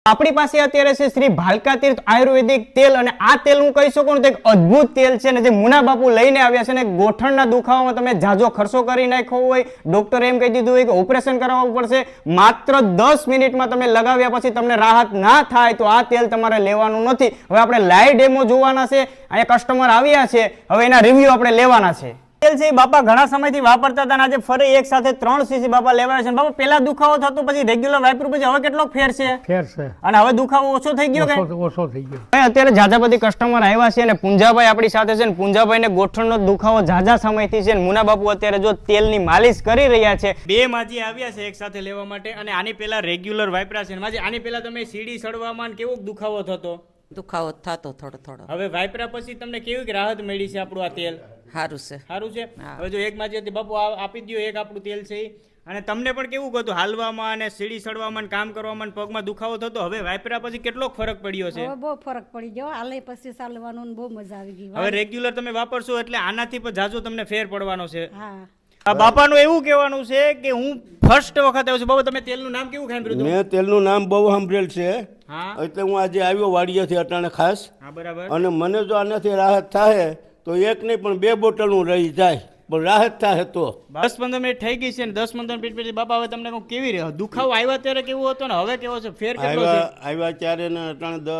આપણી પાસે અત્યારે છે શ્રી ભાલકા તીર્થ આયુર્વેદિક તેલ અને આ તેલ હું કહી શકું તો એક અદ્ભુત તેલ છે ને જે મુના બાપુ લઈને આવ્યા છે ને ગોઠણના દુખાવામાં તમે જાજો ખર્ચો કરી નાખ્યો હોય, ડોક્ટરે એમ કહી દીધું હોય કે ઓપરેશન કરાવવું પડશે, માત્ર 10 મિનિટમાં તમે લગાવ્યા પછી તમને રાહત ના થાય તો આ તેલ તમારે લેવાનું નથી. હવે આપણે લાઈવ ડેમો જોવાના છે, અહીંયા કસ્ટમર આવ્યા છે, હવે એના રિવ્યુ આપણે લેવાના છે. તેલ છે બાપા ઘણા સમયથી વાપરતા હતા, આજે ફરી એક સાથે 3 સીસી બાપા લેવાયા છે. બાપા પેલા દુખાવો થતો પછી રેગ્યુલર વાપર્યું પછી હવે કેટલો ફેર છે? ફેર છે અને હવે દુખાવો ઓછો થઈ ગયો કે ઓછો થઈ ગયો? અત્યારે જાજા બધી કસ્ટમર આવ્યા છે અને પૂંજાભાઈ આપણી સાથે છે ને પૂંજાભાઈને ગોઠણનો દુખાવો જાજા સમયથી છે ને મુના બાપુ અત્યારે જો તેલની માલિશ કરી રહ્યા છે. બે માજી આવ્યા છે એક સાથે લેવા માટે અને આની પેલા રેગ્યુલર વાપર્યા છે. માજી આની પેલા તમે સીડી સડવામાં કેવો દુખાવો થતો? દુખાવો થતો થોડો થોડો. હવે વાપર્યા પછી તમને કેવી રાહત મળી છે? આપણું આ તેલ સારું છે. સારું છે. હવે જો એક માજી હતી બાપુ આપી દો, એક આપણું તેલ છે ઈ. અને તમને પણ કેવું હતું હાલવામાં અને સીડી સડવામાં કામ કરવામાં પગમાં દુખાવો થતો? હવે વાપર્યા પછી કેટલો ફરક પડ્યો છે? બહુ ફરક પડી ગયો, હાલે પછી ચાલવાનું બહુ મજા આવી ગઈ. હવે રેગ્યુલર તમે વાપરશો એટલે આનાથી પણ જાજો તમને ફેર પડવાનો છે. હા, આ બાપાનું એવું કહેવાનું છે કે હું ફર્સ્ટ વખત આવ્યો છું. બાબા તમે તેલનું નામ કેવું સાંભળ્યું હતું? મેં તેલનું નામ બહુ સાંભળેલ છે, હા એટલે હું આજે આવ્યો વાડિયાથી અટાણે ખાસ. હા બરાબર. અને મને જો આનાથી રાહત થાય તો એક નહીં પણ 2 બોટલનું રહી જાય, પણ રાહત થાય તો 10-15 મિનિટ થઈ ગઈ છે ને 10-15 મિનિટ પછી બાપા હવે તમને કહું કેવી રહ્યો દુખાવો આવ્યા ત્યારે કેવો હતો ને હવે કેવો છે? ફેર કેટલો છે? આવ્યા ત્યારે ને અટાણે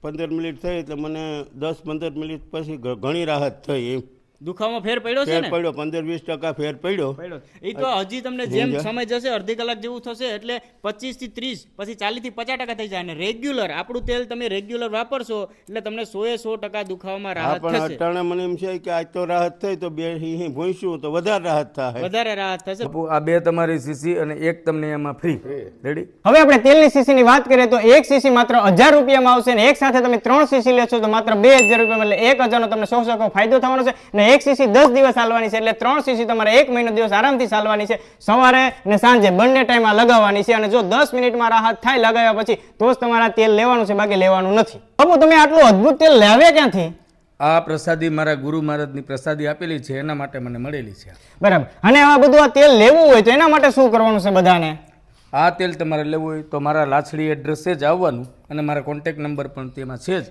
15 મિનિટ થઈ એટલે મને 10-15 મિનિટ પછી ઘણી રાહત થઈ. એમ દુખાવામાં ફેર પડ્યો છે ફેર ને? પડ્યો, 15-20% ફેર પડ્યો. એ તો હજી તમને જેમ સમય જશે અડધી કલાક જેવું થશે એટલે 25 થી 30 પછી 40 થી 50% થઈ જાય. અને રેગ્યુલર આપણું તેલ તમે રેગ્યુલર વાપરશો એટલે તમને 100% દુખાવામાં રાહત પણ થશે. અટાણે મને એમ છે કે આજ તો રાહત થઈ તો 2 ભૂંસું તો વધારે રાહત થાય. વધારે રાહત થશે. આ 2 તમારી સીસી અને 1 તમને એમાં ફ્રી. રેડી? હવે આપણે તેલની સીસીની વાત કરીએ તો 1 સીસી માત્ર 1000 રૂપિયામાં આવશે ને એક સાથે તમે 3 સીસી લેશો તો માત્ર 2000 રૂપિયામાં, એટલે 1000 નો તમને 100% ફાયદો થવાનો છે. ને 1 સીસી 10 દિવસ ચાલવાની છે એટલે 3 સીસી તમારે 1 મહિનો દિવસ આરામથી ચાલવાની છે. સવારે ને સાંજે બંને ટાઈમમાં લગાવવાની છે અને જો 10 મિનિટમાં રાહત થાય લગાવ્યા પછી તો જ તમારા તેલ લેવાનું છે, બાકી લેવાનું નથી. બાપુ તમે આટલું અદ્ભુત તેલ લાવ્યા ક્યાંથી? આ પ્રસાદી મારા ગુરુ મહારાજની પ્રસાદી આપેલી છે, એના માટે મને મળેલી છે. બરાબર. અને આ બધું આ તેલ લેવું હોય તો એના માટે શું કરવાનું છે બધાને? આ તેલ તમારે લેવું હોય તો મારા લાછડી એડ્રેસે જ આવવાનું અને મારા કોન્ટેક્ટ નંબર પણ તેમાં છે જ,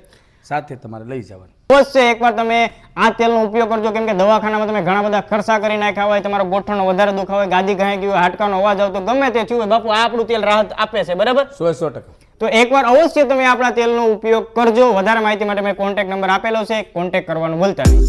સાથે તમારે લઈ જવાનું. બસ છે, એકવાર તમે આ તેલનો ઉપયોગ કરજો, કેમ કે દવાખાનામાં તમે ઘણા બધા ખર્ચા કરી નાખ્યા હોય, તમારો ગોઠણનો વધારે દુખાવો હોય, ગાદી ઘાઈ ગયું હોય, હાડકાનો અવાજ આવતો ગમે તે થયું હોય, બાપુ આ આપણું તેલ રાહત આપે છે. બરાબર? 100%. તો એકવાર અવશ્ય તમે આપણા તેલનો ઉપયોગ કરજો. વધારે માહિતી માટે મેં કોન્ટેક્ટ નંબર આપેલો છે, કોન્ટેક્ટ કરવાનું ભૂલતા નહીં.